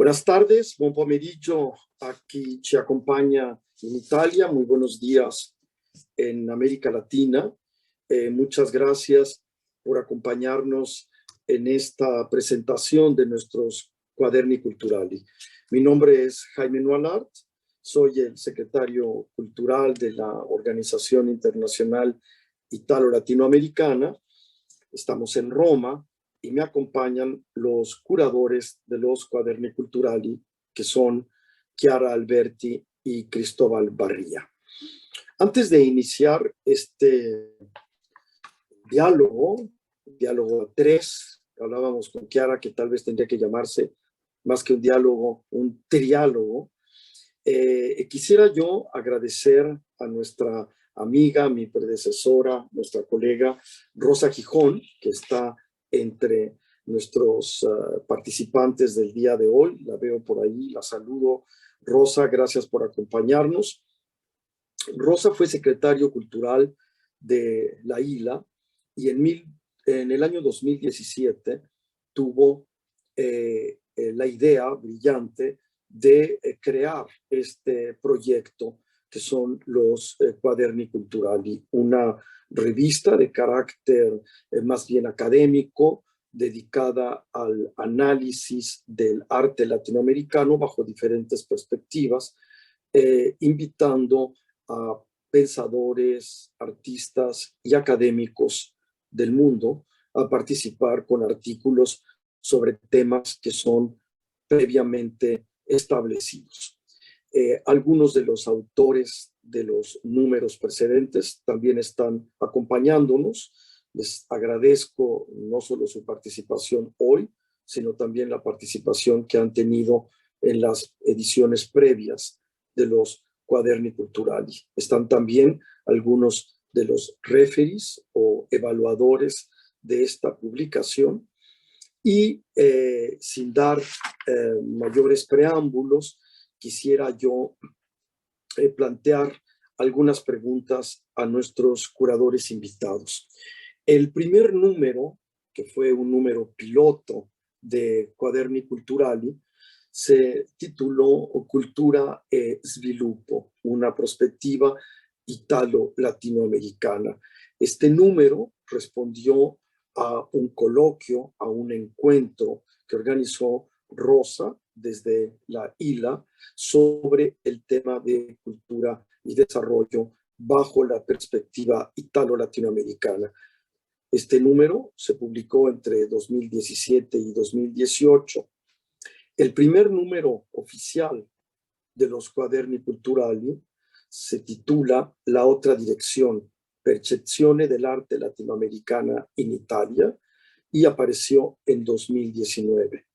Buenas tardes, buon pomeriggio a chi ci accompagna in Italia, muy buenos días en América Latina. Muchas gracias por acompañarnos en esta presentación de nuestros Cuaderni Culturali. Mi nombre es Jaime Nualart, soy el secretario cultural de la Organización Internacional Italo-Latinoamericana. Estamos en Roma y me acompañan los curadores de los Cuaderni Culturali, que son Chiara Alberti y Cristóbal Barría. Antes de iniciar este diálogo a tres, hablábamos con Chiara que tal vez tendría que llamarse más que un diálogo, un triálogo. Quisiera yo agradecer a nuestra amiga, mi predecesora, nuestra colega Rosa Gijón, que está entre nuestros participantes del día de hoy. La veo por ahí, la saludo. Rosa, gracias por acompañarnos. Rosa fue secretario cultural de la ILA y en el año 2017 tuvo la idea brillante de crear este proyecto que son los Cuaderni Culturali, una revista de carácter más bien académico dedicada al análisis del arte latinoamericano bajo diferentes perspectivas, invitando a pensadores, artistas y académicos del mundo a participar con artículos sobre temas que son previamente establecidos. Algunos de los autores de los números precedentes también están acompañándonos. Les agradezco no solo su participación hoy, sino también la participación que han tenido en las ediciones previas de los Cuaderni Culturali. Están también algunos de los referees o evaluadores de esta publicación. Y sin dar mayores preámbulos, quisiera yo plantear algunas preguntas a nuestros curadores invitados. El primer número, que fue un número piloto de Cuaderni Culturali, se tituló Cultura e Sviluppo, una perspectiva italo-latinoamericana. Este número respondió a un coloquio, a un encuentro que organizó Rosa desde la ILA sobre el tema de cultura y desarrollo bajo la perspectiva italo-latinoamericana. Este número se publicó entre 2017 y 2018. El primer número oficial de los Cuaderni Culturali se titula La otra dirección, Percezione dell'arte latinoamericana in Italia, y apareció en 2019.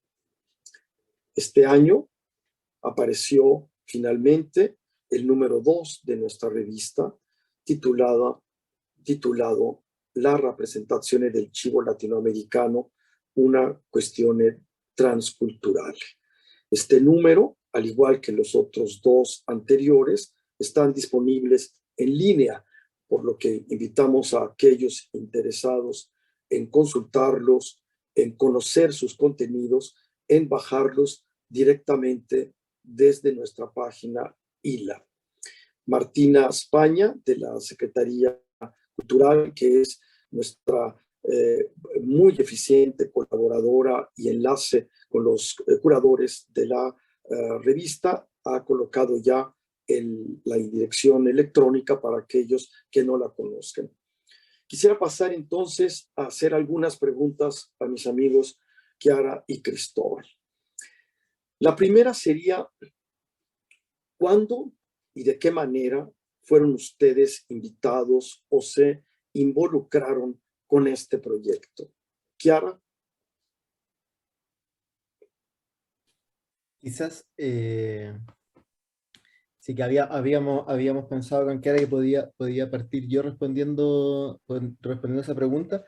Este año apareció finalmente el número 2 de nuestra revista, titulado La rappresentazione del cibo latinoamericano, una questione transculturale. Este número, al igual que los otros dos anteriores, están disponibles en línea, por lo que invitamos a aquellos interesados en consultarlos, en conocer sus contenidos, en bajarlos directamente desde nuestra página ILA. Martina España, de la Secretaría Cultural, que es nuestra muy eficiente colaboradora y enlace con los curadores de la revista, ha colocado ya la dirección electrónica para aquellos que no la conozcan. Quisiera pasar entonces a hacer algunas preguntas a mis amigos Chiara y Cristóbal. La primera sería, ¿cuándo y de qué manera fueron ustedes invitados o se involucraron con este proyecto? Chiara. Quizás sí que habíamos pensado con Chiara que podía partir yo respondiendo a esa pregunta.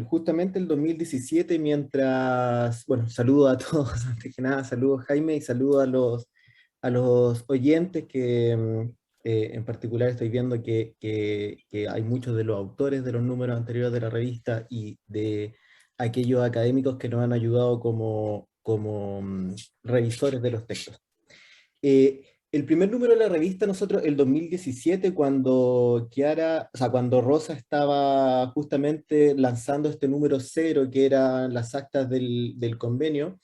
Justamente el 2017, mientras, bueno, saludo a todos, antes que nada, saludo a Jaime y saludo a los oyentes que en particular estoy viendo que hay muchos de los autores de los números anteriores de la revista y de aquellos académicos que nos han ayudado como revisores de los textos. El primer número de la revista, nosotros, el 2017, cuando cuando Rosa estaba justamente lanzando este número 0, que eran las actas del convenio,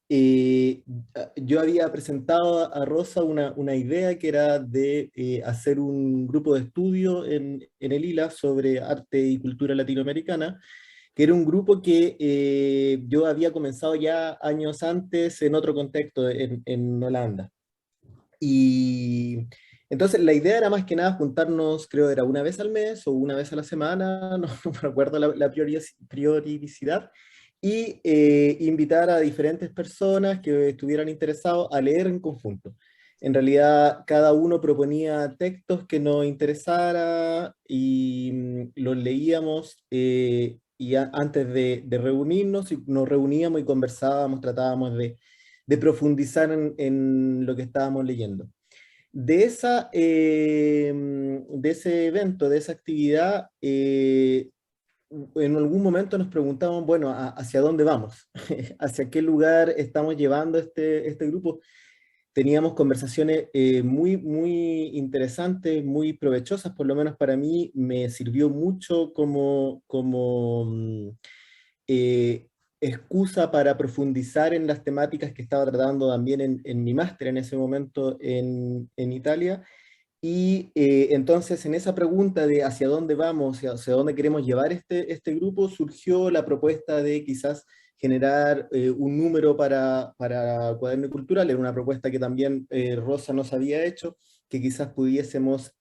yo había presentado a Rosa una idea que era de hacer un grupo de estudio en el ILA sobre arte y cultura latinoamericana, que era un grupo que yo había comenzado ya años antes en otro contexto, en Holanda. Y entonces la idea era más que nada juntarnos, creo era una vez al mes o una vez a la semana, no me recuerdo la periodicidad, y invitar a diferentes personas que estuvieran interesados a leer en conjunto. En realidad, cada uno proponía textos que nos interesara y los leíamos y antes de reunirnos, y nos reuníamos y conversábamos, tratábamos de profundizar en lo que estábamos leyendo. De ese evento, de esa actividad, en algún momento nos preguntamos, bueno, ¿hacia dónde vamos? ¿Hacia qué lugar estamos llevando este grupo? Teníamos conversaciones muy interesantes, muy provechosas, por lo menos para mí me sirvió mucho como excusa para profundizar en las temáticas que estaba tratando también en mi máster en ese momento en Italia. Y entonces en esa pregunta de hacia dónde vamos, hacia dónde queremos llevar este grupo, surgió la propuesta de quizás generar un número para Cuaderno Cultural. Era una propuesta que también Rosa nos había hecho, que quizás pudiésemos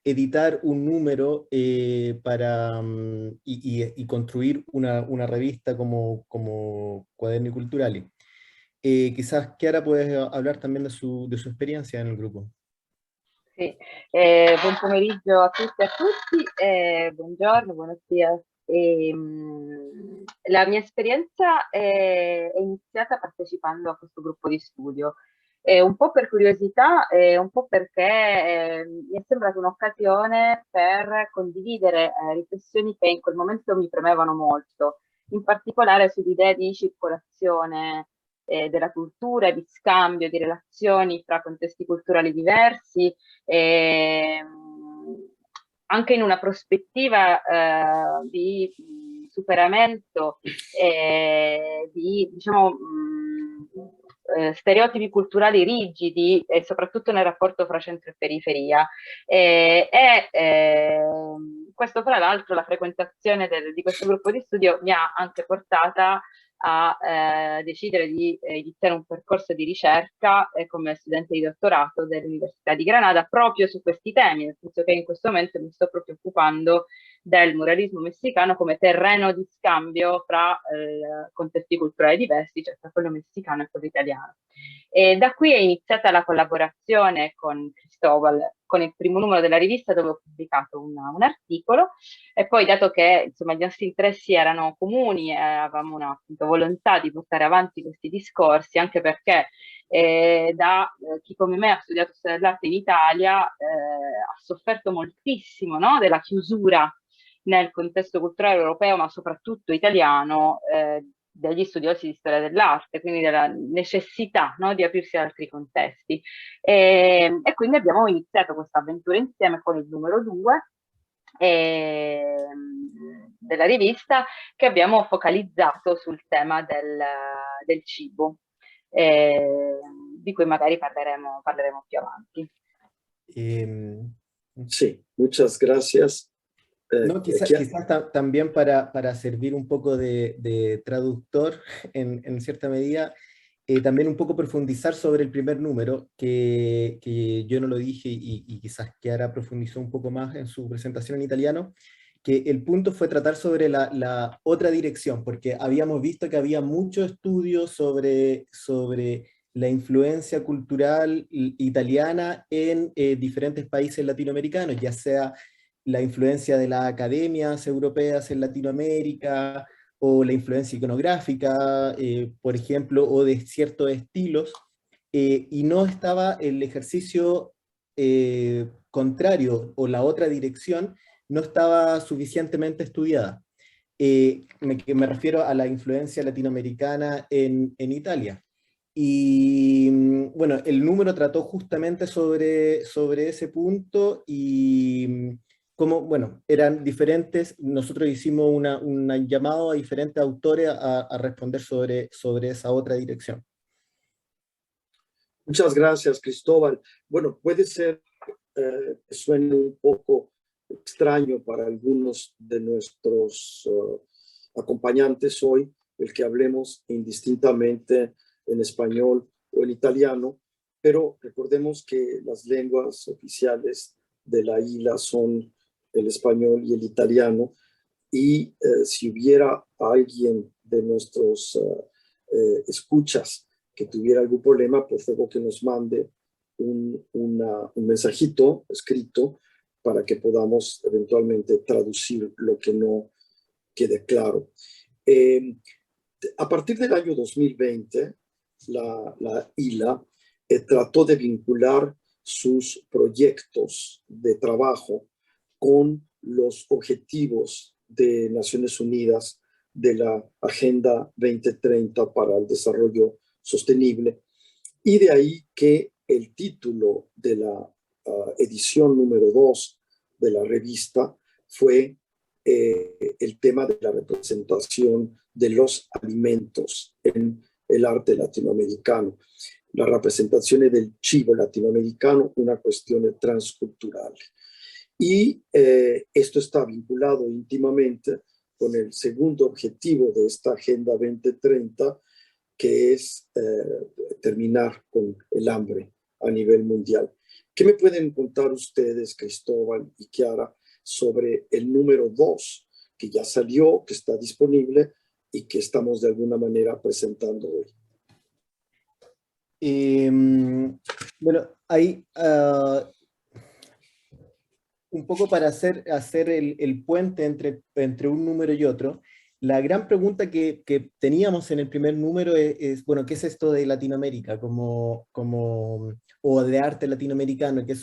editar un número y construir una revista como Cuaderno Cultural. Quizás Chiara puedes hablar también de su experiencia en el grupo. Sì, buon pomeriggio a tutte e a tutti, buongiorno, buenos días. La mia esperienza è iniziata partecipando a questo gruppo di studio, un po' per curiosità e un po' perché mi è sembrata un'occasione per condividere riflessioni che in quel momento mi premevano molto, in particolare sull'idea di circolazione della cultura, di scambio, di relazioni fra contesti culturali diversi, anche in una prospettiva di superamento di, diciamo, stereotipi culturali rigidi e soprattutto nel rapporto fra centro e periferia. Questo, fra l'altro, la frequentazione di questo gruppo di studio mi ha anche portata a decidere di iniziare un percorso di ricerca come studente di dottorato dell'Università di Granada proprio su questi temi, nel senso che in questo momento mi sto proprio occupando del muralismo messicano come terreno di scambio fra contesti culturali diversi, cioè tra quello messicano e quello italiano. E da qui è iniziata la collaborazione con Cristobal, con il primo numero della rivista dove ho pubblicato un articolo, e poi dato che insomma, i nostri interessi erano comuni e avevamo una appunto, volontà di portare avanti questi discorsi, anche perché chi come me ha studiato storia dell'arte in Italia ha sofferto moltissimo, no? Della chiusura nel contesto culturale europeo, ma soprattutto italiano, degli studiosi di storia dell'arte, quindi della necessità, no, di aprirsi ad altri contesti. E quindi abbiamo iniziato questa avventura insieme con il numero 2 della rivista, che abbiamo focalizzato sul tema del cibo, di cui magari parleremo più avanti. Sí, muchas gracias. No, quizás también para servir un poco de traductor en cierta medida, también un poco profundizar sobre el primer número, que yo no lo dije y quizás Chiara profundizó un poco más en su presentación en italiano, que el punto fue tratar sobre la otra dirección, porque habíamos visto que había mucho estudio sobre la influencia cultural italiana en diferentes países latinoamericanos, ya sea la influencia de las academias europeas en Latinoamérica, o la influencia iconográfica, por ejemplo, o de ciertos estilos, y no estaba el ejercicio contrario, o la otra dirección, no estaba suficientemente estudiada. que me refiero a la influencia latinoamericana en Italia. Y bueno, el número trató justamente sobre ese punto y como, bueno, eran diferentes, nosotros hicimos un llamado a diferentes autores a responder sobre esa otra dirección. Muchas gracias, Cristóbal. Bueno, puede ser que suene un poco extraño para algunos de nuestros acompañantes hoy, el que hablemos indistintamente en español o en italiano, pero recordemos que las lenguas oficiales de la isla son el español y el italiano, y si hubiera alguien de nuestros escuchas que tuviera algún problema, por favor que nos mande un mensajito escrito para que podamos eventualmente traducir lo que no quede claro. A partir del año 2020, la ILA trató de vincular sus proyectos de trabajo con los objetivos de Naciones Unidas de la Agenda 2030 para el Desarrollo Sostenible, y de ahí que el título de la edición número 2 de la revista fue el tema de la representación de los alimentos en el arte latinoamericano. La representación del chivo latinoamericano, una cuestión transcultural. Y esto está vinculado íntimamente con el segundo objetivo de esta Agenda 2030, que es terminar con el hambre a nivel mundial. ¿Qué me pueden contar ustedes, Cristóbal y Chiara, sobre el número 2, que ya salió, que está disponible y que estamos de alguna manera presentando hoy? Bueno, ahí un poco para hacer el puente entre un número y otro, la gran pregunta que teníamos en el primer número bueno, ¿qué es esto de Latinoamérica o de arte latinoamericano? Que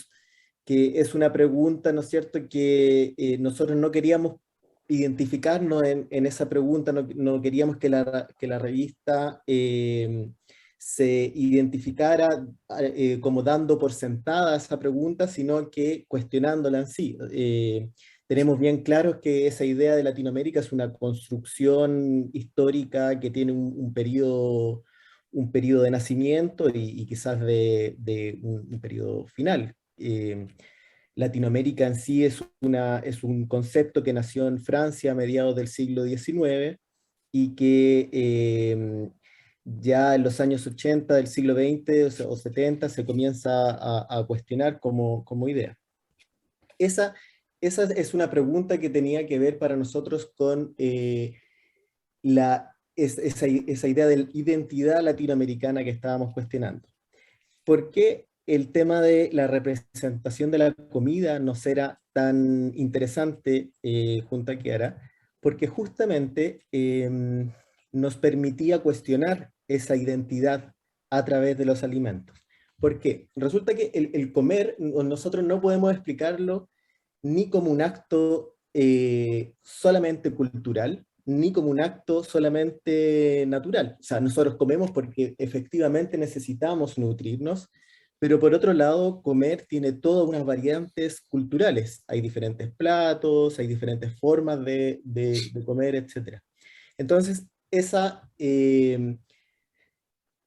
es una pregunta, ¿no es cierto?, que nosotros no queríamos identificarnos en esa pregunta, no queríamos que la revista se identificara como dando por sentada esa pregunta, sino que cuestionándola en sí. Tenemos bien claro que esa idea de Latinoamérica es una construcción histórica que tiene un periodo de nacimiento y quizás de un periodo final. Latinoamérica en sí es un concepto que nació en Francia a mediados del siglo XIX y que ya en los años 80 del siglo XX o 70 se comienza a cuestionar como idea. Esa es una pregunta que tenía que ver para nosotros con esa idea de identidad latinoamericana que estábamos cuestionando. ¿Por qué el tema de la representación de la comida nos era tan interesante junto a Chiara? Porque justamente nos permitía cuestionar esa identidad a través de los alimentos. ¿Por qué? Resulta que el comer, nosotros no podemos explicarlo ni como un acto solamente cultural, ni como un acto solamente natural. O sea, nosotros comemos porque efectivamente necesitamos nutrirnos, pero por otro lado, comer tiene todas unas variantes culturales. Hay diferentes platos, hay diferentes formas de comer, etc. Entonces, esa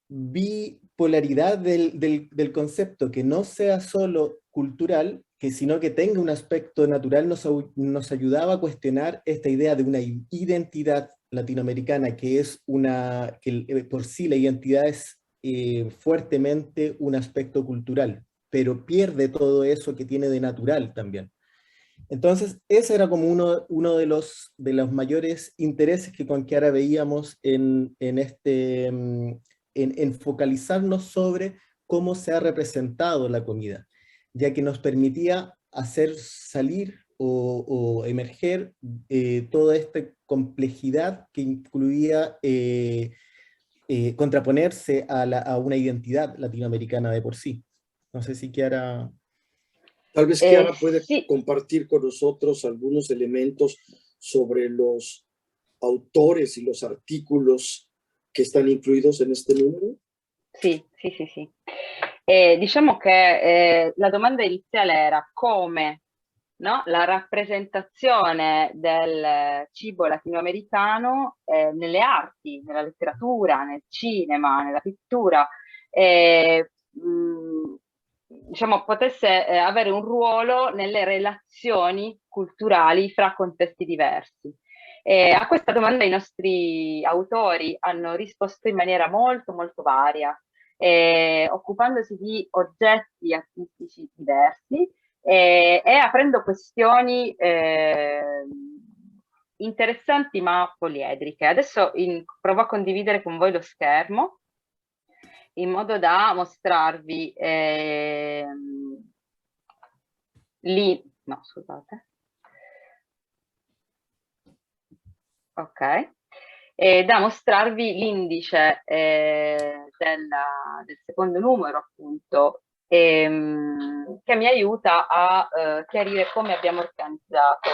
bipolaridad del concepto, que no sea solo cultural, sino que tenga un aspecto natural, nos ayudaba a cuestionar esta idea de una identidad latinoamericana, que por sí la identidad es fuertemente un aspecto cultural, pero pierde todo eso que tiene de natural también. Entonces, ese era como uno de los mayores intereses que con Chiara veíamos en focalizarnos sobre cómo se ha representado la comida, ya que nos permitía hacer salir o emerger toda esta complejidad que incluía contraponerse a una identidad latinoamericana de por sí. No sé si Chiara... Tal vez Chiara puede sí. compartir con nosotros algunos elementos sobre los autores y los artículos che stanno incluidos en este numero? Sì. Diciamo che la domanda iniziale era come, no, la rappresentazione del cibo latinoamericano nelle arti, nella letteratura, nel cinema, nella pittura, diciamo, potesse avere un ruolo nelle relazioni culturali fra contesti diversi. A questa domanda i nostri autori hanno risposto in maniera molto varia, occupandosi di oggetti artistici diversi e aprendo questioni interessanti ma poliedriche. Adesso provo a condividere con voi lo schermo in modo da mostrarvi no, scusate. Ok. Da mostrarvi l'indice del secondo numero, appunto, che mi aiuta a chiarire come abbiamo organizzato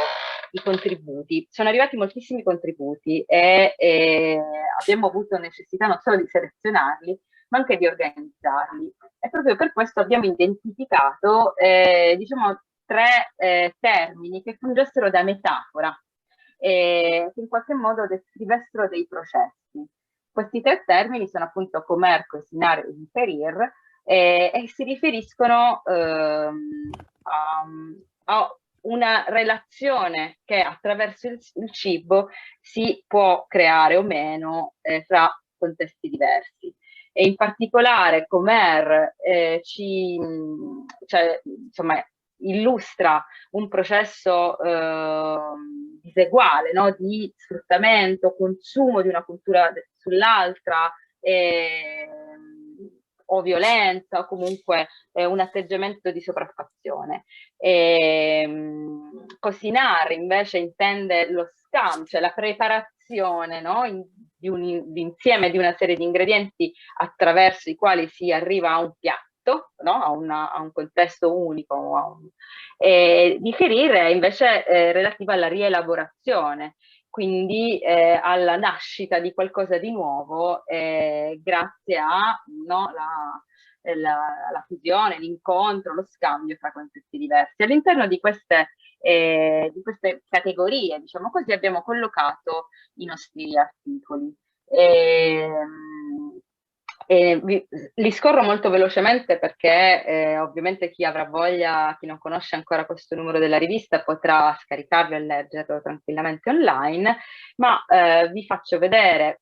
i contributi. Sono arrivati moltissimi contributi e abbiamo avuto necessità non solo di selezionarli, ma anche di organizzarli. E proprio per questo abbiamo identificato, diciamo, 3 termini che fungessero da metafora, che in qualche modo descrivessero dei processi. Questi 3 termini sono appunto comer, cocinar e inferir, e si riferiscono a una relazione che attraverso il cibo si può creare o meno fra contesti diversi. E in particolare comer insomma, illustra un processo diseguale, no? Di sfruttamento, consumo di una cultura sull'altra, o violenza, o comunque un atteggiamento di sopraffazione. Cocinare invece intende lo scambio, cioè la preparazione, no? Di un insieme di una serie di ingredienti attraverso i quali si arriva a un piatto, no? a un contesto unico. Differire invece relativa alla rielaborazione, quindi alla nascita di qualcosa di nuovo grazie a, no, la fusione, l'incontro, lo scambio fra contesti diversi. All'interno di queste categorie, diciamo così, abbiamo collocato i nostri articoli. Li scorro molto velocemente perché ovviamente chi avrà voglia, chi non conosce ancora questo numero della rivista, potrà scaricarlo e leggerlo tranquillamente online, ma vi faccio vedere,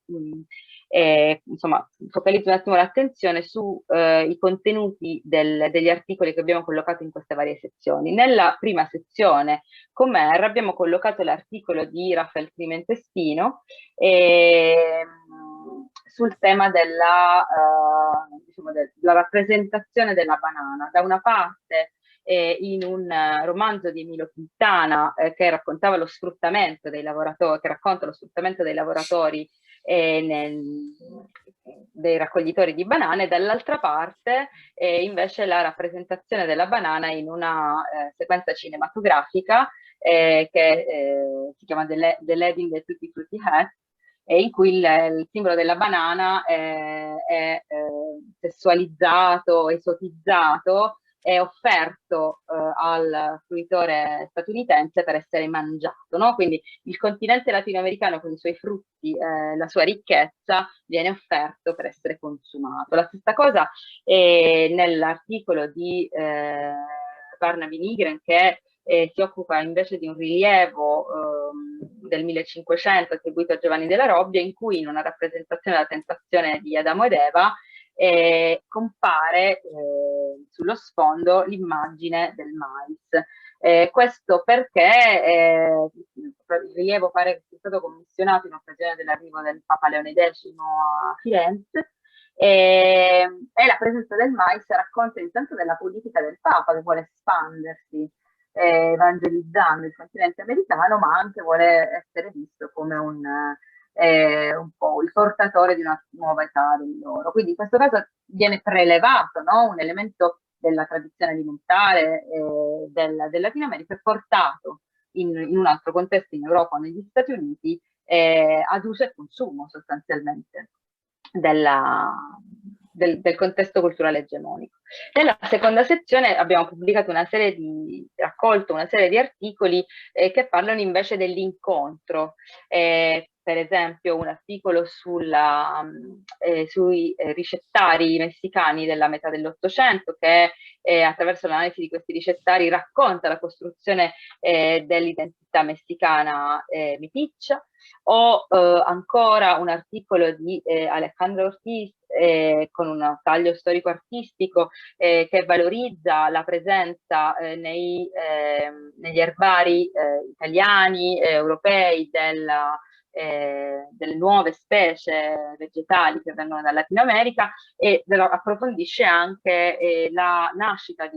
insomma, focalizzo un attimo l'attenzione su i contenuti degli articoli che abbiamo collocato in queste varie sezioni. Nella prima sezione, Comer, abbiamo collocato l'articolo di Raffaele Pimentestino sul tema della rappresentazione della banana. Da una parte in un romanzo di Emilio Quintana che raccontava lo sfruttamento dei lavoratori, che racconta lo sfruttamento dei lavoratori dei raccoglitori di banane, dall'altra parte invece la rappresentazione della banana in una sequenza cinematografica che si chiama The Lady in the Tutti Frutti Hat, in cui il simbolo della banana è sessualizzato, esotizzato, è offerto al fruitore statunitense per essere mangiato, no? Quindi il continente latinoamericano con i suoi frutti, la sua ricchezza, viene offerto per essere consumato. La stessa cosa nell'articolo di Barnaby Nigren, che si occupa invece di un rilievo del 1500 attribuito a Giovanni della Robbia, in cui in una rappresentazione della tentazione di Adamo ed Eva compare sullo sfondo l'immagine del mais. Questo perché il rilievo pare che sia stato commissionato in occasione dell'arrivo del Papa Leone X a Firenze, e la presenza del mais racconta intanto della politica del Papa, che vuole espandersi evangelizzando il continente americano, ma anche vuole essere visto come un po' il portatore di una nuova età dell'oro. Quindi in questo caso viene prelevato, no? Un elemento della tradizione alimentare del Latino America e portato in un altro contesto, in Europa o negli Stati Uniti, ad uso e consumo sostanzialmente del contesto culturale egemonico. Nella seconda sezione abbiamo pubblicato raccolto una serie di articoli che parlano invece dell'incontro. Per esempio un articolo sui ricettari messicani della metà dell'Ottocento, che attraverso l'analisi di questi ricettari racconta la costruzione dell'identità messicana meticcia, o ancora un articolo di Alejandro Ortiz con un taglio storico-artistico che valorizza la presenza negli erbari italiani, europei, delle nuove specie vegetali che vengono dal Latino America, e approfondisce anche la nascita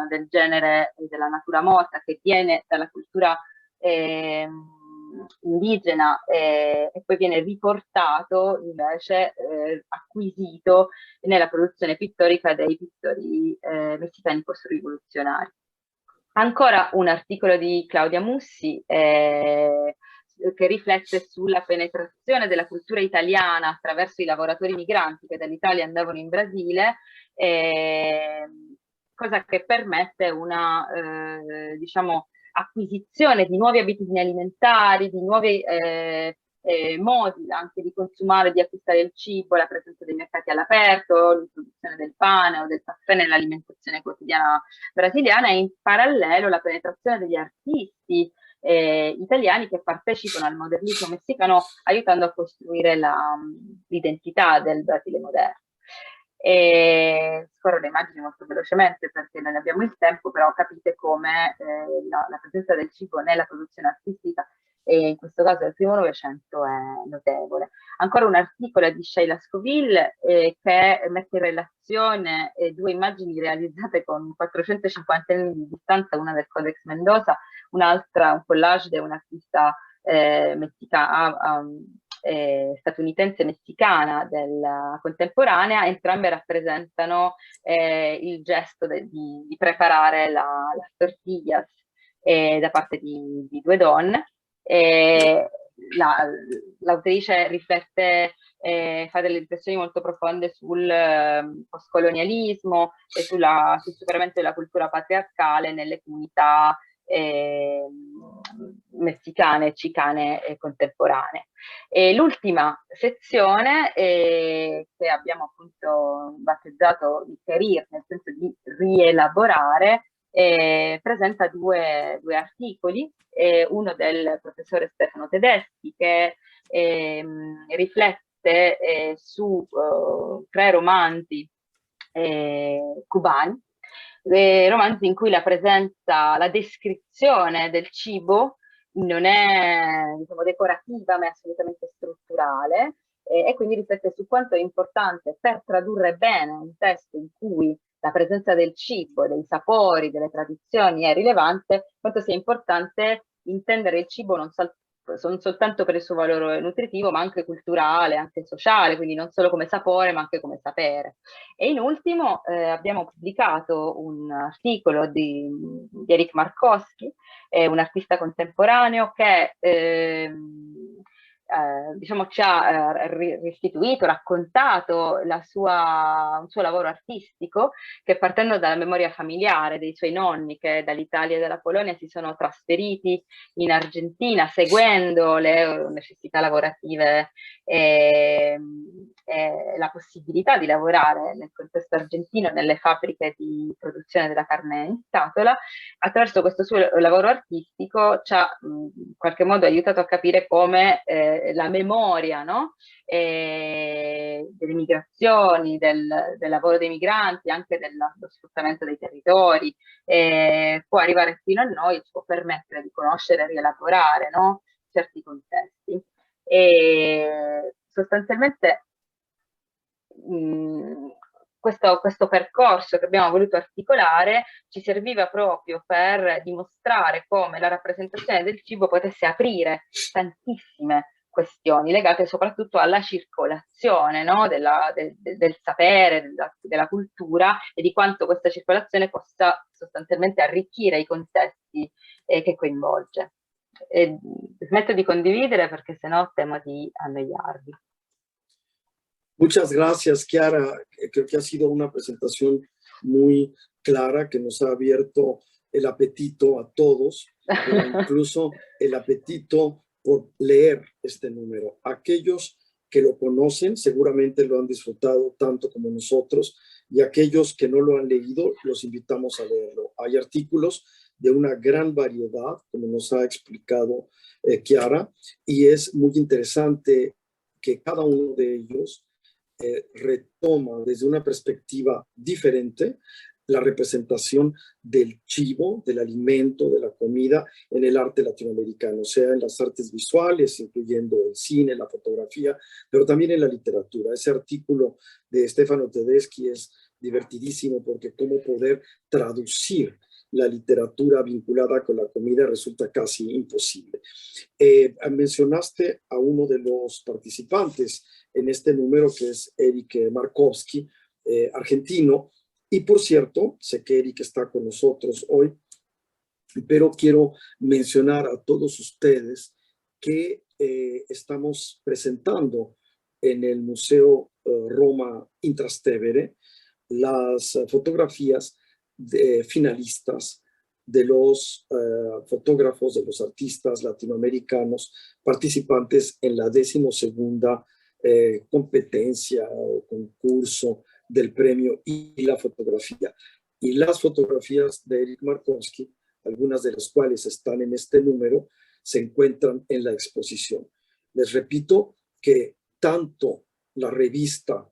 del genere della natura morta, che viene dalla cultura indigena e poi viene riportato invece acquisito nella produzione pittorica dei pittori messicani post-rivoluzionari. Ancora un articolo di Claudia Mussi che riflette sulla penetrazione della cultura italiana attraverso i lavoratori migranti che dall'Italia andavano in Brasile, cosa che permette una diciamo, acquisizione di nuove abitudini alimentari, di nuovi modi anche di consumare, di acquistare il cibo, la presenza dei mercati all'aperto, l'introduzione del pane o del caffè nell'alimentazione quotidiana brasiliana, e in parallelo la penetrazione degli artisti italiani che partecipano al modernismo messicano, aiutando a costruire l'identità del Brasile moderno. Scorro le immagini molto velocemente perché non abbiamo il tempo, però capite come la presenza del cibo nella produzione artistica, e in questo caso del primo Novecento, è notevole. Ancora un articolo di Sheila Scoville che mette in relazione due immagini realizzate con 450 anni di distanza, una del Codex Mendoza, un'altra un collage di un'artista statunitense messicana della contemporanea. Entrambe rappresentano il gesto di preparare las tortillas da parte di due donne. L'autrice riflette, fa delle riflessioni molto profonde sul postcolonialismo e sul superamento della cultura patriarcale nelle comunità messicane, chicane contemporanee. L'ultima sezione che abbiamo appunto battezzato di chiarire, nel senso di rielaborare, presenta due articoli, uno del professore Stefano Tedeschi che riflette su 3 romanzi cubani, romanzi in cui la presenza, la descrizione del cibo non è, diciamo, decorativa, ma è assolutamente strutturale, e quindi riflette su quanto è importante, per tradurre bene un testo in cui la presenza del cibo, dei sapori, delle tradizioni è rilevante, quanto sia importante intendere il cibo non soltanto per il suo valore nutritivo, ma anche culturale, anche sociale, quindi non solo come sapore, ma anche come sapere. E in ultimo abbiamo pubblicato un articolo di Eric Markowski, un artista contemporaneo che diciamo, ci ha restituito, raccontato un suo lavoro artistico, che partendo dalla memoria familiare dei suoi nonni che dall'Italia e dalla Polonia si sono trasferiti in Argentina seguendo le necessità lavorative e la possibilità di lavorare nel contesto argentino nelle fabbriche di produzione della carne in scatola. Attraverso questo suo lavoro artistico ci ha in qualche modo aiutato a capire come la memoria, no? Delle migrazioni, del lavoro dei migranti, anche dello sfruttamento dei territori, può arrivare fino a noi, ci può permettere di conoscere e rielaborare, no? Certi contesti. E sostanzialmente questo percorso che abbiamo voluto articolare ci serviva proprio per dimostrare come la rappresentazione del cibo potesse aprire tantissime questioni legate soprattutto alla circolazione, no? del sapere, della cultura, e di quanto questa circolazione possa sostanzialmente arricchire i contesti che coinvolge. smetto di condividere perché sennò temo di annoiarvi. Muchas gracias, Chiara. Creo que ha sido una presentación muy clara que nos ha abierto el apetito a todos, pero incluso el apetito por leer este número. Aquellos que lo conocen seguramente lo han disfrutado tanto como nosotros, y aquellos que no lo han leído, los invitamos a leerlo. Hay artículos de una gran variedad, como nos ha explicado Chiara, y es muy interesante que cada uno de ellos retoma desde una perspectiva diferente la representación del chivo, del alimento, de la comida en el arte latinoamericano, sea en las artes visuales, incluyendo el cine, la fotografía, pero también en la literatura. Ese artículo de Stefano Tedeschi es divertidísimo porque cómo poder traducir la literatura vinculada con la comida resulta casi imposible. Mencionaste a uno de los participantes en este número, que es Eric Markowski, argentino, y por cierto, sé que Eric está con nosotros hoy, pero quiero mencionar a todos ustedes que estamos presentando en el Museo Roma Intrastevere las fotografías finalistas de los fotógrafos, de los artistas latinoamericanos participantes en la 12ª competencia o concurso del premio y la fotografía. Y las fotografías de Eric Markowski, algunas de las cuales están en este número, se encuentran en la exposición. Les repito que tanto la revista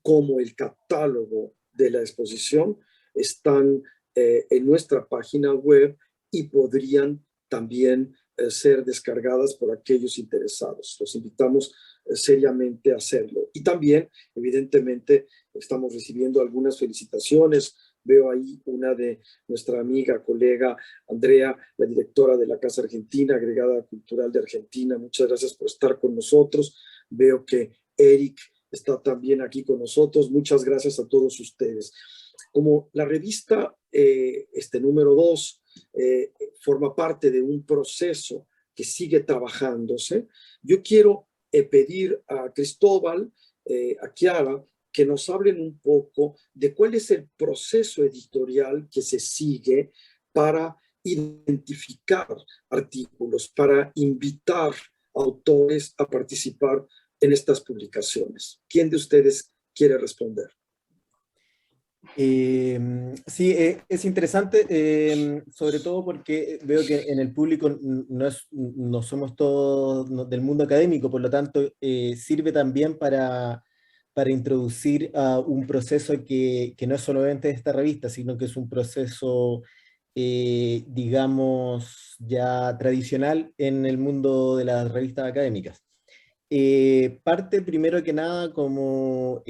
como el catálogo de la exposición están en nuestra página web y podrían también ser descargadas por aquellos interesados. Los invitamos seriamente a hacerlo. Y también, evidentemente, estamos recibiendo algunas felicitaciones. Veo ahí una de nuestra amiga, colega Andrea, la directora de la Casa Argentina, Agregada Cultural de Argentina. Muchas gracias por estar con nosotros. Veo que Eric está también aquí con nosotros. Muchas gracias a todos ustedes. Como la revista, este número 2, forma parte de un proceso que sigue trabajándose, yo quiero pedir a Cristóbal, a Chiara, que nos hablen un poco de cuál es el proceso editorial que se sigue para identificar artículos, para invitar autores a participar en estas publicaciones. ¿Quién de ustedes quiere responder? Sí, es interesante, sobre todo porque veo que en el público no somos todos del mundo académico, por lo tanto sirve también para introducir un proceso que no es solamente esta revista, sino que es un proceso, digamos, ya tradicional en el mundo de las revistas académicas. Parte primero que nada como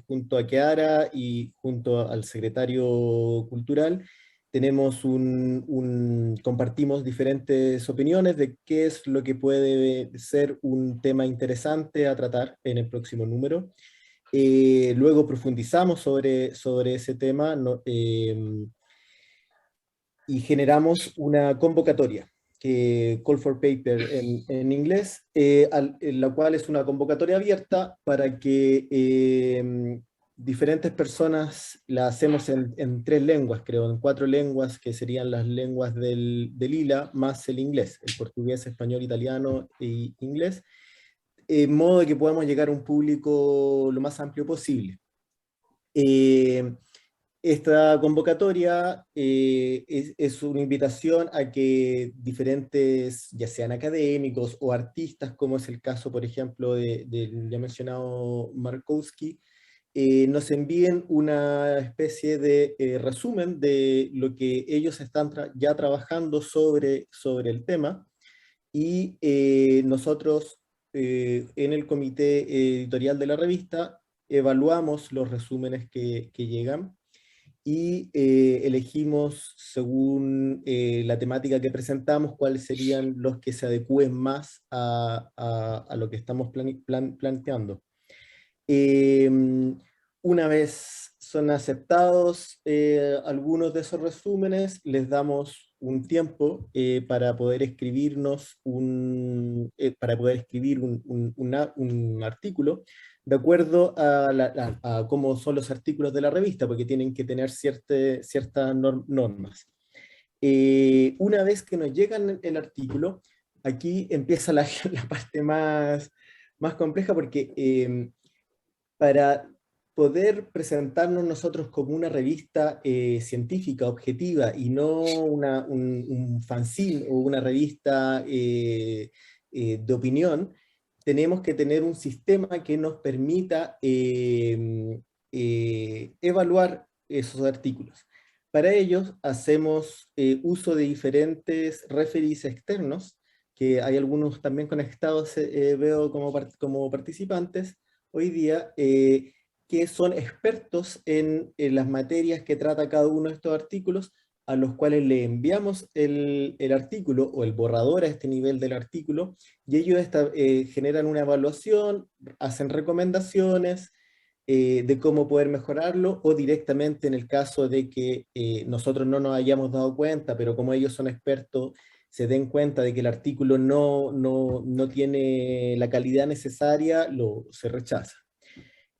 junto a Chiara y junto al secretario cultural tenemos compartimos diferentes opiniones de qué es lo que puede ser un tema interesante a tratar en el próximo número. Luego profundizamos sobre ese tema y generamos una convocatoria, Call for Paper en inglés, en la cual es una convocatoria abierta para que diferentes personas la hacemos en 3 lenguas, creo, en 4 lenguas, que serían las lenguas del ILA, más el inglés, el portugués, español, italiano e inglés, en modo de que podamos llegar a un público lo más amplio posible. Esta convocatoria es una invitación a que diferentes, ya sean académicos o artistas, como es el caso, por ejemplo, del ya mencionado Markowski, nos envíen una especie de resumen de lo que ellos están ya trabajando sobre el tema, y nosotros en el comité editorial de la revista evaluamos los resúmenes que llegan, y elegimos según la temática que presentamos cuáles serían los que se adecúen más a lo que estamos planteando. Una vez son aceptados algunos de esos resúmenes, les damos un tiempo para poder escribirnos un artículo de acuerdo a cómo son los artículos de la revista, porque tienen que tener ciertas normas. Una vez que nos llegan el artículo, aquí empieza la parte más compleja, porque para poder presentarnos nosotros como una revista científica, objetiva, y no un fanzine o una revista de opinión, tenemos que tener un sistema que nos permita evaluar esos artículos. Para ello hacemos uso de diferentes referees externos, que hay algunos también conectados, veo como participantes hoy día, que son expertos en las materias que trata cada uno de estos artículos, a los cuales le enviamos el artículo o el borrador a este nivel del artículo, y ellos generan una evaluación, hacen recomendaciones de cómo poder mejorarlo, o directamente en el caso de que nosotros no nos hayamos dado cuenta, pero como ellos son expertos, se den cuenta de que el artículo no tiene la calidad necesaria, se rechaza.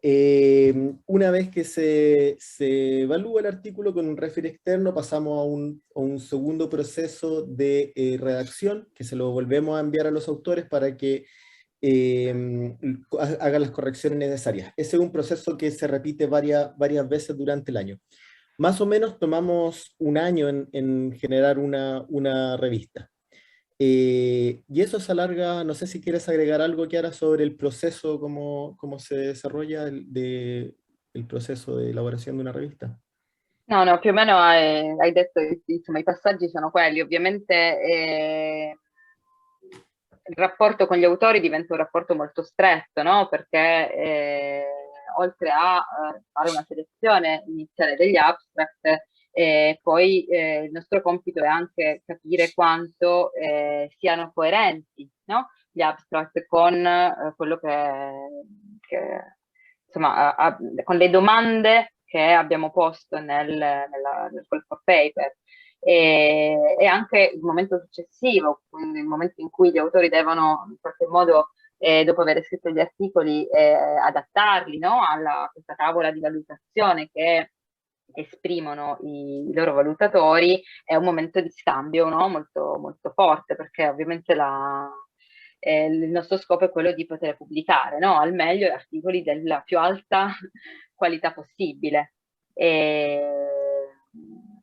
Una vez que se evalúa el artículo con un referee externo, pasamos a un segundo proceso de redacción, que se lo volvemos a enviar a los autores para que hagan las correcciones necesarias. Ese es un proceso que se repite varias veces durante el año. Más o menos tomamos un año en generar una revista. Y eso se alarga. No sé si quieres agregar algo, Chiara, sobre el proceso, cómo se desarrolla el proceso de elaborazione di una rivista. No, più o meno hai detto che insomma, i passaggi sono quelli. Ovviamente il rapporto con gli autori diventa un rapporto molto stretto, no? Perché oltre a fare una selezione iniziale degli abstract, poi il nostro compito è anche capire quanto siano coerenti, no? Gli abstract con quello insomma, con le domande che abbiamo posto nel call for paper. E anche il momento successivo, quindi il momento in cui gli autori devono in qualche modo, dopo aver scritto gli articoli, adattarli, no? Questa tavola di valutazione che esprimono i loro valutatori, è un momento di scambio, no? Molto, molto forte, perché ovviamente il nostro scopo è quello di poter pubblicare, no? Al meglio articoli della più alta qualità possibile.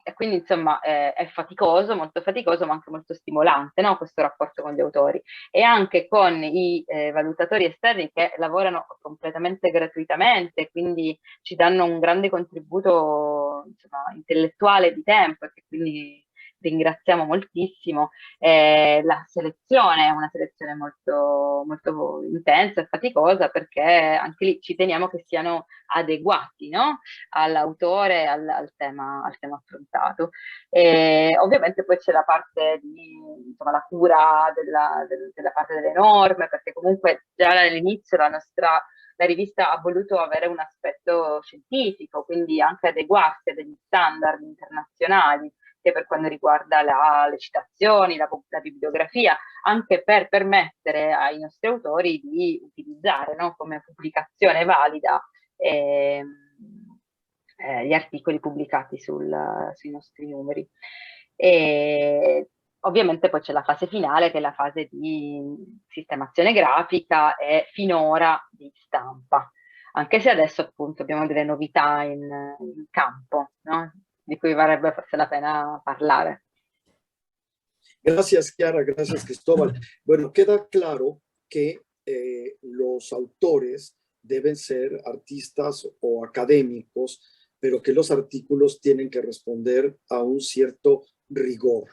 E quindi insomma è faticoso, molto faticoso, ma anche molto stimolante, no? Questo rapporto con gli autori e anche con i valutatori esterni che lavorano completamente gratuitamente, quindi ci danno un grande contributo, insomma, intellettuale, di tempo, e che quindi ringraziamo moltissimo. La selezione è una selezione molto, molto intensa e faticosa, perché anche lì ci teniamo che siano adeguati, no? All'autore, al tema affrontato. Ovviamente poi c'è la parte insomma, la cura della parte delle norme, perché comunque già dall'inizio la rivista ha voluto avere un aspetto scientifico, quindi anche adeguarsi a degli standard internazionali, che per quanto riguarda le citazioni, la bibliografia, anche per permettere ai nostri autori di utilizzare, no, come pubblicazione valida gli articoli pubblicati sui nostri numeri. E ovviamente poi c'è la fase finale, che è la fase di sistemazione grafica e finora di stampa, anche se adesso appunto abbiamo delle novità in campo, no? Di cui varrebbe forse la pena parlare. Gracias, Chiara, gracias, Cristóbal. Bueno, queda claro que los autores deben ser artistas o académicos, pero que los artículos tienen que responder a un cierto rigor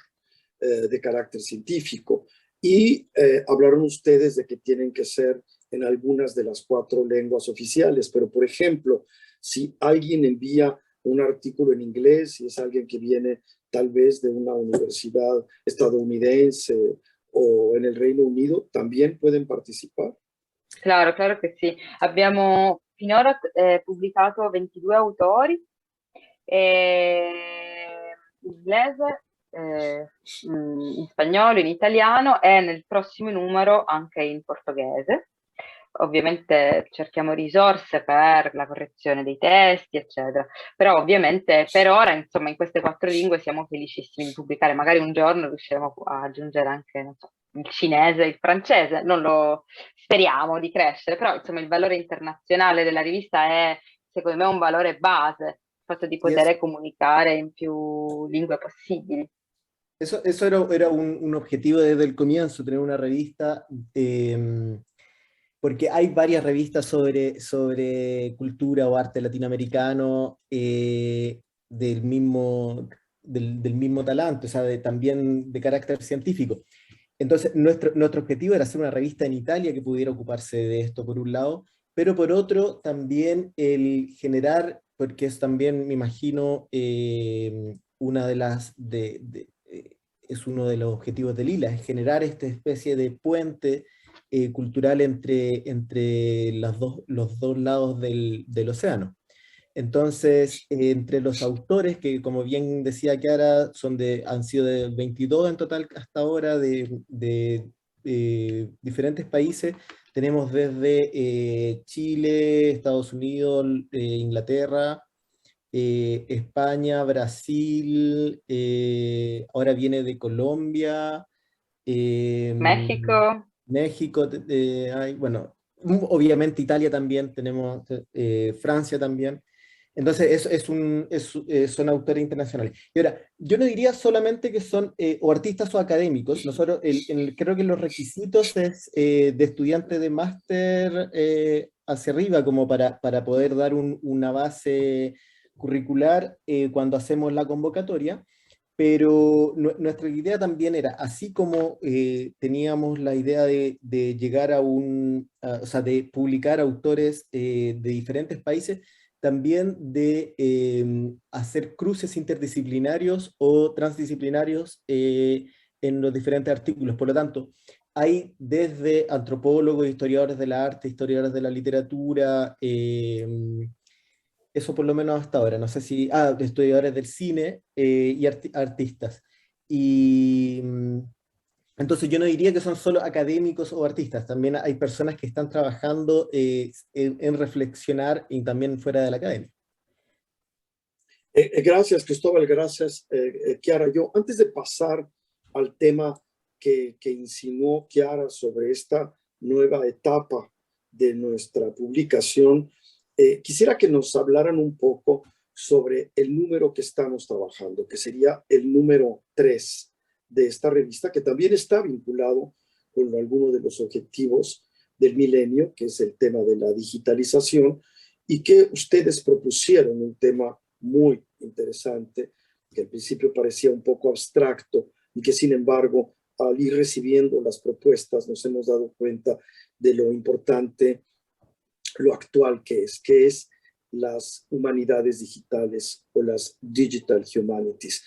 de carácter científico. Y hablaron ustedes de que tienen que ser en algunas de las 4 lenguas oficiales, pero por ejemplo, si alguien envía un artículo en inglés y es alguien que viene tal vez de una universidad estadounidense o en el Reino Unido, ¿también pueden participar? Claro che sì. Abbiamo finora pubblicato 22 autori, in inglese, in spagnolo, in italiano e nel prossimo numero anche in portoghese. Ovviamente cerchiamo risorse per la correzione dei testi, eccetera. Però ovviamente per ora, insomma, in queste 4 lingue siamo felicissimi di pubblicare. Magari un giorno riusciremo a aggiungere anche, non so, il cinese, il francese, non lo speriamo di crescere, però insomma il valore internazionale della rivista è, secondo me, un valore base, il fatto di Y eso, poter comunicare in più lingue possibili. eso era un objetivo desde el comienzo, tener una revista, porque hay varias revistas sobre cultura o arte latinoamericano del mismo talante, o sea, también de carácter científico. Entonces, nuestro objetivo era hacer una revista en Italia que pudiera ocuparse de esto por un lado, pero por otro también el generar, porque es también, me imagino, una de las, es uno de los objetivos de Lila, es generar esta especie de puente cultural entre los dos lados del océano. Entonces, entre los autores, que como bien decía Kiara, han sido de 22 en total hasta ahora, de diferentes países, tenemos desde Chile, Estados Unidos, Inglaterra, España, Brasil, ahora viene de Colombia, México, México, bueno, obviamente Italia también, tenemos Francia también. Entonces, son autores internacionales. Y ahora, yo no diría solamente que son o artistas o académicos. Nosotros, creo que los requisitos es de estudiantes de máster hacia arriba, como para poder dar una base curricular cuando hacemos la convocatoria. Pero nuestra idea también era, así como teníamos la idea de llegar o sea, de publicar autores de diferentes países, también de hacer cruces interdisciplinarios o transdisciplinarios en los diferentes artículos. Por lo tanto, hay desde antropólogos, historiadores del arte, historiadores de la literatura, eso por lo menos hasta ahora. No sé si... Ah, estudiadores del cine y artistas. Y entonces yo no diría que son solo académicos o artistas, también hay personas que están trabajando en reflexionar y también fuera de la academia. Gracias, Cristóbal, gracias, Kiara. Yo, antes de pasar al tema que insinuó Kiara sobre esta nueva etapa de nuestra publicación, quisiera que nos hablaran un poco sobre el número que estamos trabajando, que sería el número 3 de esta revista, que también está vinculado con alguno de los objetivos del milenio, que es el tema de la digitalización, y que ustedes propusieron un tema muy interesante, que al principio parecía un poco abstracto y que sin embargo al ir recibiendo las propuestas nos hemos dado cuenta de lo importante, lo actual que es las humanidades digitales o las digital humanities,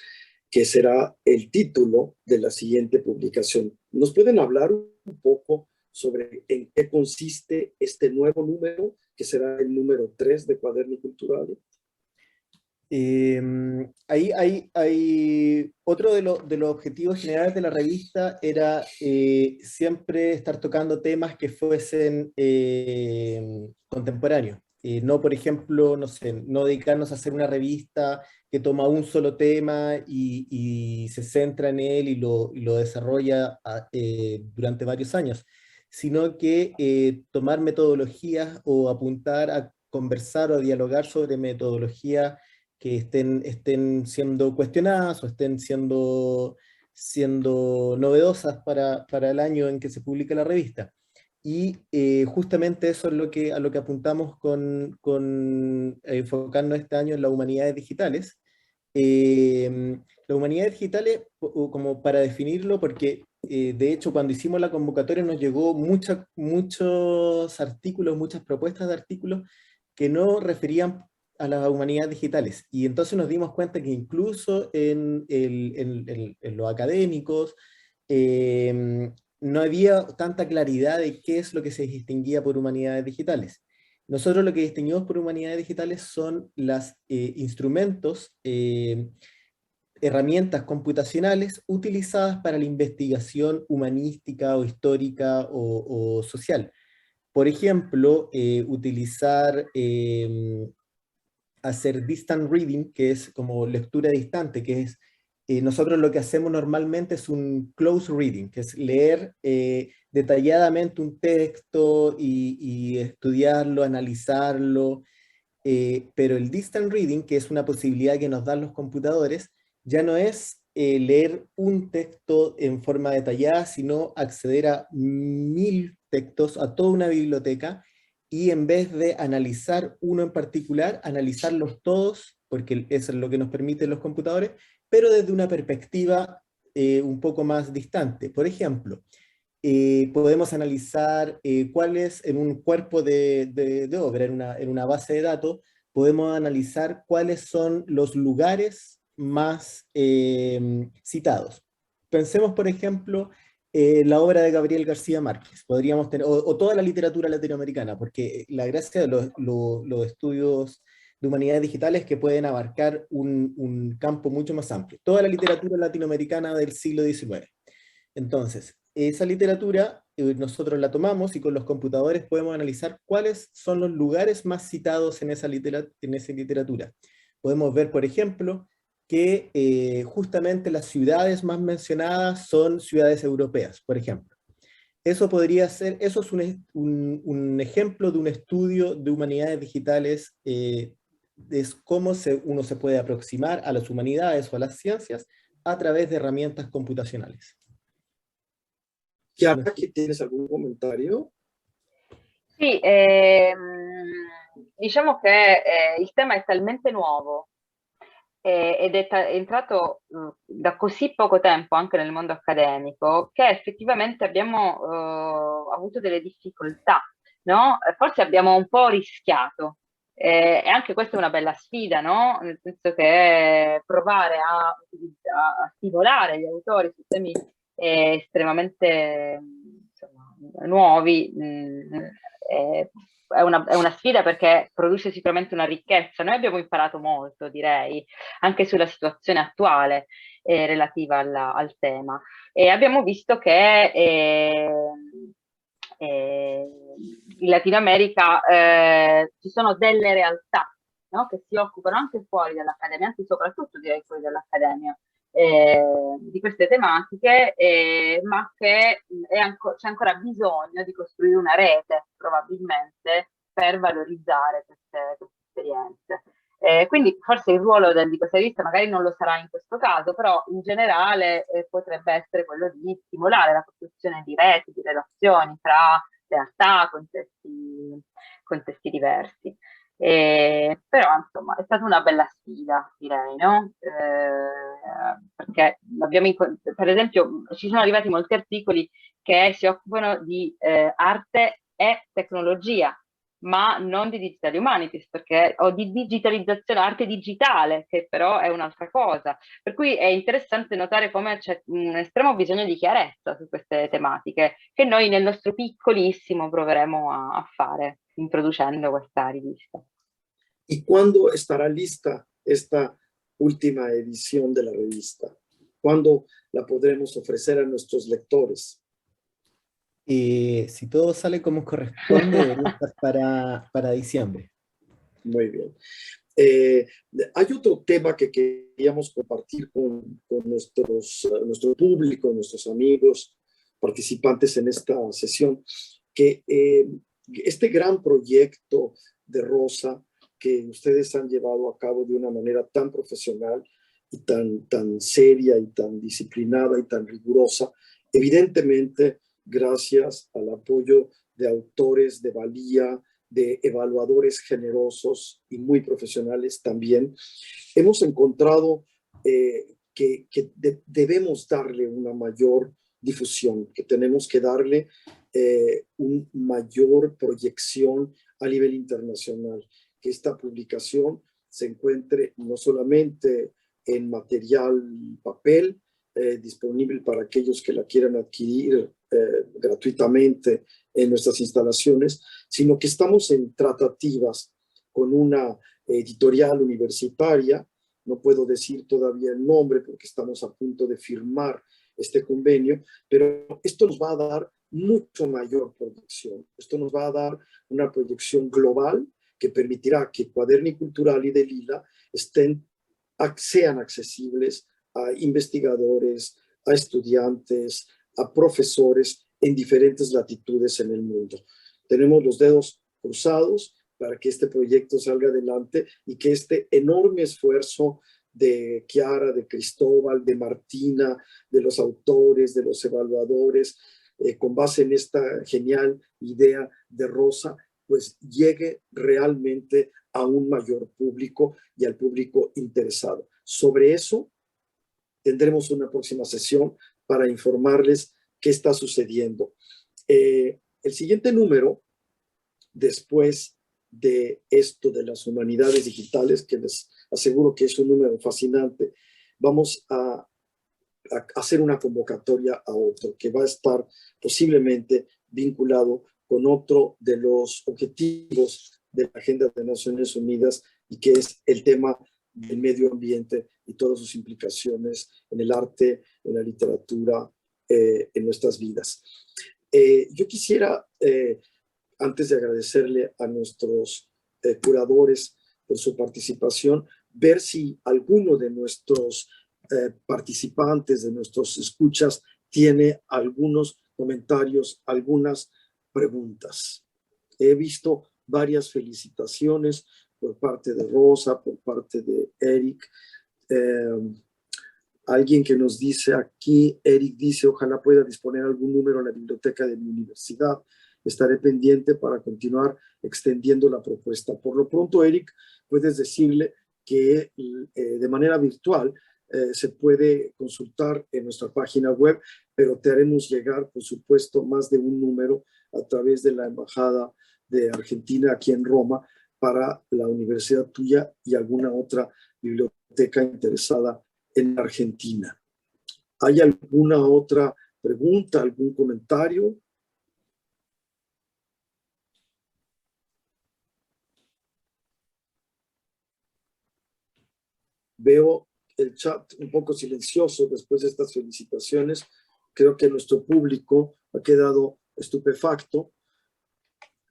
que será el título de la siguiente publicación. ¿Nos pueden hablar un poco sobre en qué consiste este nuevo número, que será el número 3 de Cuaderni Culturale? Hay otro de los objetivos generales de la revista era siempre estar tocando temas que fuesen contemporáneos. No, por ejemplo, no sé, no dedicarnos a hacer una revista que toma un solo tema y se centra en él y lo desarrolla durante varios años, sino que tomar metodologías o apuntar a conversar o a dialogar sobre metodologías que estén siendo cuestionadas o estén siendo novedosas para el año en que se publica la revista. Y justamente eso es a lo que apuntamos con enfocando este año en las humanidades digitales. Las humanidades digitales, como para definirlo, porque de hecho cuando hicimos la convocatoria nos llegó muchos artículos, muchas propuestas de artículos que no referían a las humanidades digitales. Y entonces nos dimos cuenta que incluso en los académicos no había tanta claridad de qué es lo que se distinguía por humanidades digitales. Nosotros lo que distinguimos por humanidades digitales son los instrumentos, herramientas computacionales utilizadas para la investigación humanística o histórica o social. Por ejemplo, hacer distant reading, que es como lectura distante, que es, nosotros lo que hacemos normalmente es un close reading, que es leer detalladamente un texto y estudiarlo, analizarlo, pero el distant reading, que es una posibilidad que nos dan los computadores, ya no es leer un texto en forma detallada, sino acceder a 1000 textos, a toda una biblioteca, y en vez de analizar uno en particular, analizarlos todos, porque eso es lo que nos permiten los computadores, pero desde una perspectiva un poco más distante. Por ejemplo, podemos analizar cuál es en un cuerpo de obra, en una base de datos, podemos analizar cuáles son los lugares más citados. Pensemos, por ejemplo, la obra de Gabriel García Márquez, podríamos tener, o toda la literatura latinoamericana, porque la gracia de los estudios de humanidades digitales es que pueden abarcar un campo mucho más amplio. Toda la literatura latinoamericana del siglo XIX. Entonces, esa literatura nosotros la tomamos y con los computadores podemos analizar cuáles son los lugares más citados en esa literatura. Podemos ver, por ejemplo, que justamente las ciudades más mencionadas son ciudades europeas, por ejemplo. Eso podría ser, eso es un ejemplo de un estudio de humanidades digitales, es cómo uno se puede aproximar a las humanidades o a las ciencias a través de herramientas computacionales. Chiara, ¿que tienes algún comentario? Sì, diciamo che il tema è talmente nuovo ed è entrato da così poco tempo anche nel mondo accademico che effettivamente abbiamo avuto delle difficoltà, no? Forse abbiamo un po' rischiato. E anche questa è una bella sfida, no? Nel senso che provare a stimolare gli autori su temi estremamente insomma, nuovi è una sfida perché produce sicuramente una ricchezza. Noi abbiamo imparato molto, direi, anche sulla situazione attuale relativa al tema. E abbiamo visto che in Latino America ci sono delle realtà, no? Che si occupano anche fuori dall'accademia, anche soprattutto direi fuori dall'accademia, di queste tematiche, ma che c'è ancora bisogno di costruire una rete probabilmente per valorizzare queste esperienze. Quindi forse il ruolo di questa rivista magari non lo sarà in questo caso, però in generale potrebbe essere quello di stimolare la costruzione di reti, di relazioni tra realtà, contesti diversi. Però insomma è stata una bella sfida, direi, no? Perché per esempio ci sono arrivati molti articoli che si occupano di arte e tecnologia, ma non di digital humanities, o di digitalizzazione, arte digitale, che però è un'altra cosa. Per cui è interessante notare come c'è un estremo bisogno di chiarezza su queste tematiche, che noi nel nostro piccolissimo proveremo a fare, introducendo questa rivista. ¿Y cuándo estará lista esta última edición de la revista? ¿Cuándo la podremos ofrecer a nuestros lectores? Si todo sale como corresponde, debería estar para diciembre. Muy bien. Hay otro tema que queríamos compartir con nuestro público, nuestros amigos, participantes en esta sesión, que este gran proyecto de Rosa que ustedes han llevado a cabo de una manera tan profesional y tan seria y tan disciplinada y tan rigurosa, evidentemente gracias al apoyo de autores de valía, de evaluadores generosos y muy profesionales también, hemos encontrado que debemos darle una mayor difusión, que tenemos que darle una mayor proyección a nivel internacional, que esta publicación se encuentre no solamente en material papel, disponible para aquellos que la quieran adquirir gratuitamente en nuestras instalaciones, sino que estamos en tratativas con una editorial universitaria. No puedo decir todavía el nombre porque estamos a punto de firmar este convenio, pero esto nos va a dar mucho mayor proyección. Esto nos va a dar una proyección global que permitirá que Cuaderni Cultural y de Lila sean accesibles a investigadores, a estudiantes, a profesores en diferentes latitudes en el mundo. Tenemos los dedos cruzados para que este proyecto salga adelante y que este enorme esfuerzo de Chiara, de Cristóbal, de Martina, de los autores, de los evaluadores, con base en esta genial idea de Rosa, pues llegue realmente a un mayor público y al público interesado. Sobre eso tendremos una próxima sesión para informarles qué está sucediendo. El siguiente número, después de esto de las humanidades digitales, que les aseguro que es un número fascinante, vamos a hacer una convocatoria a otro que va a estar posiblemente vinculado con otro de los objetivos de la Agenda de Naciones Unidas, y que es el tema del medio ambiente y todas sus implicaciones en el arte, en la literatura, en nuestras vidas. Yo quisiera, antes de agradecerle a nuestros curadores por su participación, ver si alguno de nuestros participantes, de nuestros escuchas, tiene algunos comentarios, algunas preguntas. He visto varias felicitaciones por parte de Rosa, por parte de Eric. Alguien que nos dice aquí, Eric dice, ojalá pueda disponer algún número en la biblioteca de mi universidad. Estaré pendiente para continuar extendiendo la propuesta. Por lo pronto, Eric, puedes decirle que de manera virtual se puede consultar en nuestra página web, pero te haremos llegar, por supuesto, más de un número a través de la Embajada de Argentina aquí en Roma para la universidad tuya y alguna otra biblioteca interesada en Argentina. ¿Hay alguna otra pregunta, algún comentario? Veo el chat un poco silencioso después de estas felicitaciones. Creo que nuestro público ha quedado estupefacto.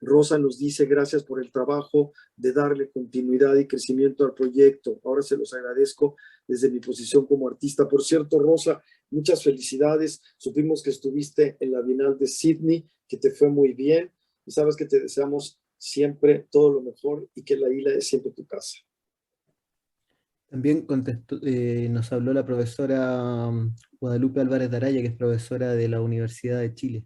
Rosa nos dice, gracias por el trabajo de darle continuidad y crecimiento al proyecto. Ahora se los agradezco desde mi posición como artista. Por cierto, Rosa, muchas felicidades. Supimos que estuviste en la Bienal de Sydney, que te fue muy bien. Y sabes que te deseamos siempre todo lo mejor y que la isla es siempre tu casa. También contestó, nos habló la profesora Guadalupe Álvarez de Araya, que es profesora de la Universidad de Chile.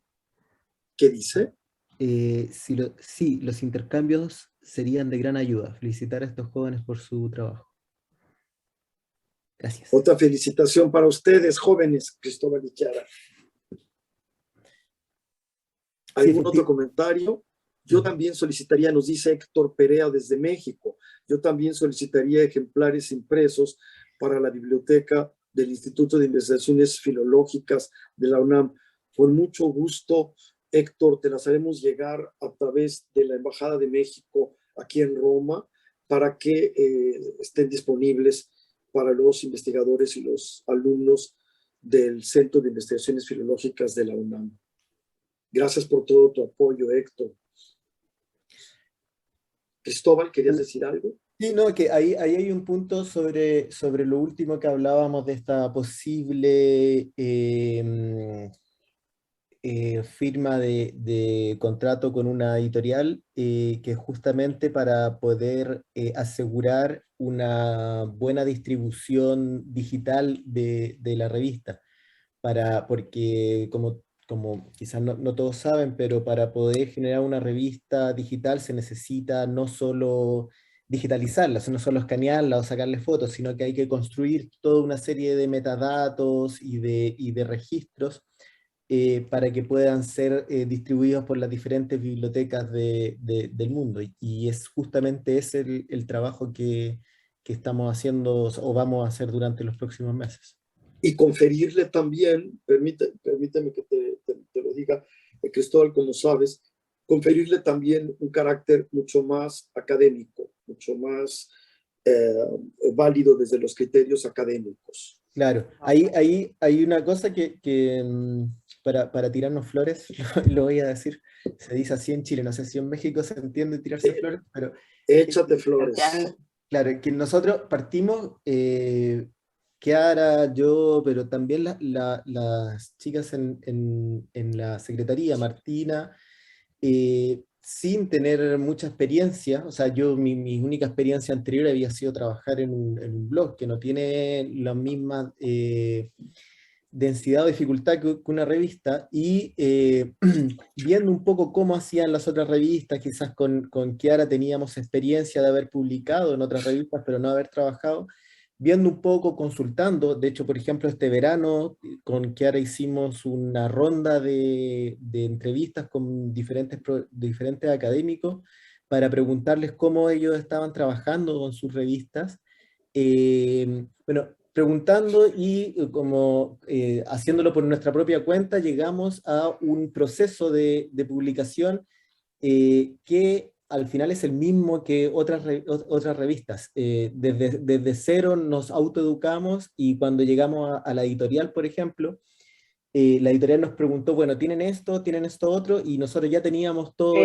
¿Qué dice? Sí, los intercambios serían de gran ayuda. Felicitar a estos jóvenes por su trabajo. Gracias. Otra felicitación para ustedes, jóvenes, Cristóbal y Chiara. ¿Algún otro comentario? Yo también solicitaría, nos dice Héctor Perea desde México, yo también solicitaría ejemplares impresos para la biblioteca del Instituto de Investigaciones Filológicas de la UNAM. Con mucho gusto, Héctor, te las haremos llegar a través de la Embajada de México aquí en Roma para que estén disponibles para los investigadores y los alumnos del Centro de Investigaciones Filológicas de la UNAM. Gracias por todo tu apoyo, Héctor. Cristóbal, ¿querías decir algo? Sí, no, que ahí hay un punto sobre lo último que hablábamos de esta posible firma de contrato con una editorial, que justamente para poder asegurar una buena distribución digital de la revista, porque como quizás no todos saben, pero para poder generar una revista digital se necesita no solo digitalizarla, no solo escanearla o sacarle fotos, sino que hay que construir toda una serie de metadatos y de registros para que puedan ser distribuidos por las diferentes bibliotecas del mundo. Y es justamente ese el trabajo que estamos haciendo o vamos a hacer durante los próximos meses. Y conferirle también, permíteme que te lo lo diga Cristóbal, como sabes, conferirle también un carácter mucho más académico, mucho más válido desde los criterios académicos. Claro, ahí hay una cosa para tirarnos flores, lo voy a decir, se dice así en Chile, no sé si en México se entiende tirarse flores, pero Échate flores. claro, que nosotros partimos, Kiara, yo, pero también las chicas en la secretaría, Martina, sin tener mucha experiencia. O sea, mi única experiencia anterior había sido trabajar en un blog que no tiene la misma densidad o dificultad que una revista, y viendo un poco cómo hacían las otras revistas, quizás con Kiara teníamos experiencia de haber publicado en otras revistas, pero no haber trabajado, viendo un poco, consultando. De hecho, por ejemplo, este verano con Kiara hicimos una ronda de entrevistas con diferentes académicos para preguntarles cómo ellos estaban trabajando con sus revistas. Bueno, preguntando y como haciéndolo por nuestra propia cuenta, llegamos a un proceso de publicación que al final es el mismo que otras revistas. Desde cero nos autoeducamos, y cuando llegamos a la editorial, por ejemplo, la editorial nos preguntó, bueno, ¿tienen esto otro? Y nosotros ya teníamos todos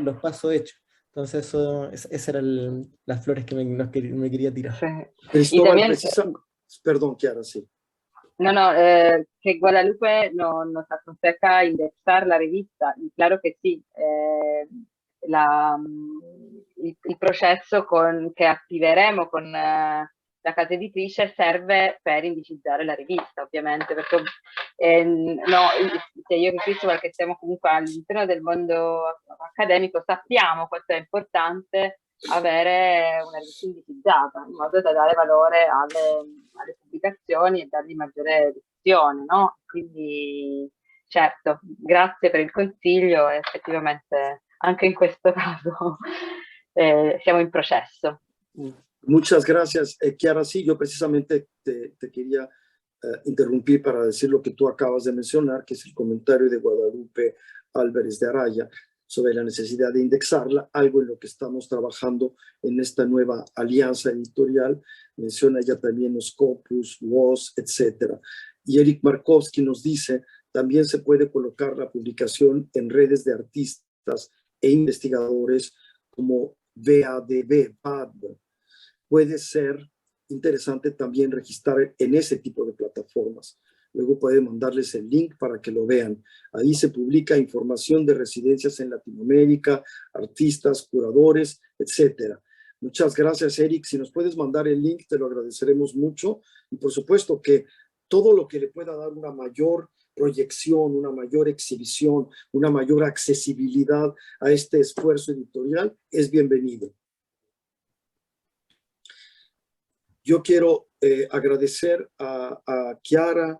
los pasos hechos. Entonces esas eran las flores que me quería tirar. Sí. Cristóbal, perdón, Kiara, sí. No, que Guadalupe nos aconseja indexar la revista, y claro que sí. Il processo che attiveremo con la casa editrice serve per indicizzare la rivista, ovviamente, perché no, sia io che Cristóbal, che siamo comunque all'interno del mondo accademico, sappiamo quanto è importante avere una rivista indicizzata, in modo da dare valore alle pubblicazioni e dargli maggiore diffusione, no? Quindi, certo, grazie per il consiglio, effettivamente anche in questo caso siamo in processo. Muchas gracias, Kiara. Sí, yo precisamente te quería interrumpir para decir lo que tú acabas de mencionar, que es el comentario de Guadalupe Álvarez de Araya sobre la necesidad de indexarla, algo en lo que estamos trabajando en esta nueva alianza editorial. Menciona ella también los Scopus, WOS, etc. Y Eric Markowski nos dice, también se puede colocar la publicación en redes de artistas e investigadores como VADB, puede ser interesante también registrar en ese tipo de plataformas. Luego pueden mandarles el link para que lo vean. Ahí se publica información de residencias en Latinoamérica, artistas, curadores, etc. Muchas gracias, Eric. Si nos puedes mandar el link, te lo agradeceremos mucho. Y por supuesto que todo lo que le pueda dar una mayor proyección, una mayor exhibición, una mayor accesibilidad a este esfuerzo editorial es bienvenido. Yo quiero agradecer a Kiara,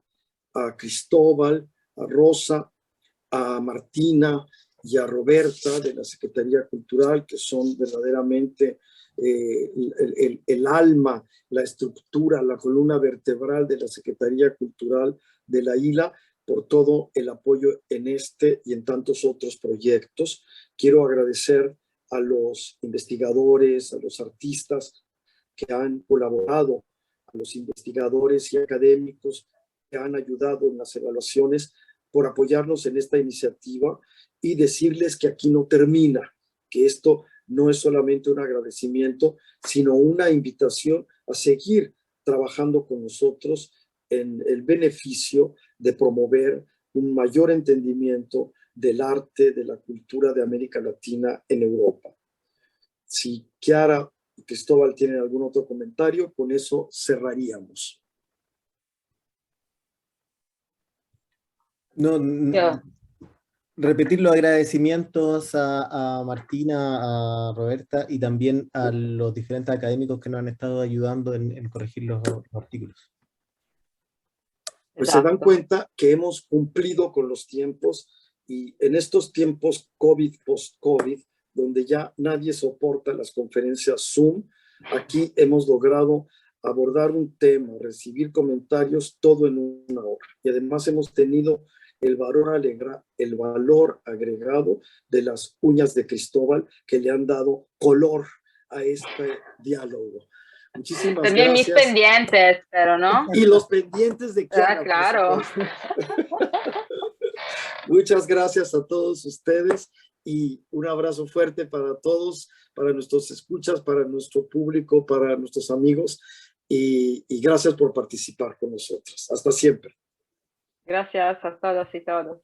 a Cristóbal, a Rosa, a Martina y a Roberta de la Secretaría Cultural, que son verdaderamente el alma, la estructura, la columna vertebral de la Secretaría Cultural de la ILA, por todo el apoyo en este y en tantos otros proyectos. Quiero agradecer a los investigadores, a los artistas que han colaborado, a los investigadores y académicos que han ayudado en las evaluaciones, por apoyarnos en esta iniciativa, y decirles que aquí no termina, que esto no es solamente un agradecimiento, sino una invitación a seguir trabajando con nosotros en el beneficio de promover un mayor entendimiento del arte, de la cultura de América Latina en Europa. Si Kiara y Cristóbal tienen algún otro comentario, con eso cerraríamos. Repetir los agradecimientos a Martina, a Roberta y también a los diferentes académicos que nos han estado ayudando en corregir los artículos. Pues se dan cuenta que hemos cumplido con los tiempos, y en estos tiempos COVID, post-COVID, donde ya nadie soporta las conferencias Zoom, aquí hemos logrado abordar un tema, recibir comentarios, todo en una hora. Y además hemos tenido el valor agregado de las uñas de Cristóbal que le han dado color a este diálogo. Muchísimas También gracias. mis pendientes, pero ¿no? Y los pendientes de Chiara, claro. Muchas gracias a todos ustedes y un abrazo fuerte para todos, para nuestros escuchas, para nuestro público, para nuestros amigos y gracias por participar con nosotros. Hasta siempre. Gracias a todos y todos.